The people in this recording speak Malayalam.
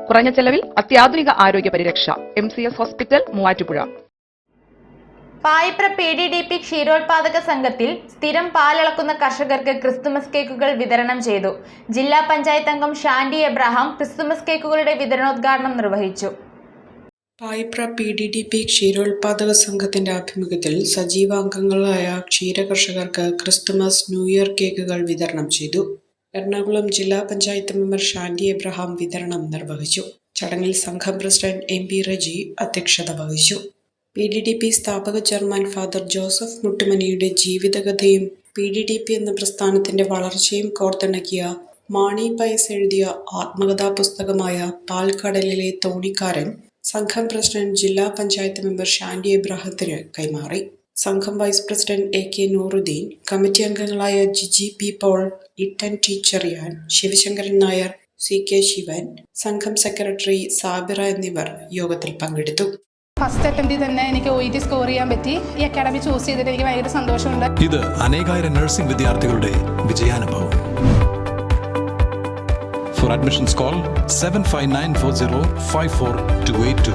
കുറഞ്ഞ ചെലവിൽ അത്യാധുനിക ആരോഗ്യ പരിരക്ഷ. MCS hospital, Muvattupuzha. Payipra PDDP ക്ഷീരോത്പാദക സംഘത്തിൽ സ്ഥിരം പാലിളക്കുന്ന കർഷകർക്ക് ക്രിസ്തുമസ് കേക്കുകൾ വിതരണം ചെയ്തു. ജില്ലാ പഞ്ചായത്ത് അംഗം ഷാൻഡി എബ്രഹാം ക്രിസ്തുമസ് കേക്കുകളുടെ വിതരണോദ്ഘാടനം നിർവഹിച്ചു. പായിപ്ര PDDP ക്ഷീരോത്പാദക സംഘത്തിന്റെ ആഭിമുഖ്യത്തിൽ സജീവാംഗങ്ങളായ ക്ഷീരകർഷകർക്ക് ക്രിസ്തുമസ്, ന്യൂ ഇയർ കേക്കുകൾ വിതരണം ചെയ്തു. എറണാകുളം ജില്ലാ പഞ്ചായത്ത് മെമ്പർ ഷാൻഡി എബ്രഹാം വിതരണം നിർവഹിച്ചു. ചടങ്ങിൽ സംഘം പ്രസിഡന്റ് MP റജി അധ്യക്ഷത വഹിച്ചു. PDDP സ്ഥാപക ചെയർമാൻ ഫാദർ ജോസഫ് മുട്ടുമനിയുടെ ജീവിതകഥയും PDDP എന്ന പ്രസ്ഥാനത്തിന്റെ വളർച്ചയും കോർത്തിണക്കിയ മാണി പയസ് എഴുതിയ ആത്മകഥാ പുസ്തകമായ പാൽക്കടലിലെ തോണിക്കാരൻ സംഘം പ്രസിഡന്റ് ജില്ലാ പഞ്ചായത്ത് മെമ്പർ ഷാൻഡി എബ്രഹാത്തിന് കൈമാറി. സംഘം vice president AK Nooruddeen, committee അംഗങ്ങളായ Jiji P Paul, Ittan T Cherian, Sivasankaran Nair, CK Sivan, സംഘം സെക്രട്ടറി സാബിറ എന്നിവർ യോഗത്തിൽ പങ്കെടുത്തു. ഫസ്റ്റ് അറ്റംപ്റ്റിൽ തന്നെ എനിക്ക് OET സ്കോർ ചെയ്യാൻ പറ്റി. ഈ അക്കാഡമി ചൂസ് ചെയ്തിട്ട് എനിക്ക് ഭയങ്കര സന്തോഷമുണ്ട്. ഇത് അനേകായിരം നഴ്സിംഗ് വിദ്യാർത്ഥികളുടെ വിജയാനുഭവം. For admissions call 7594054282.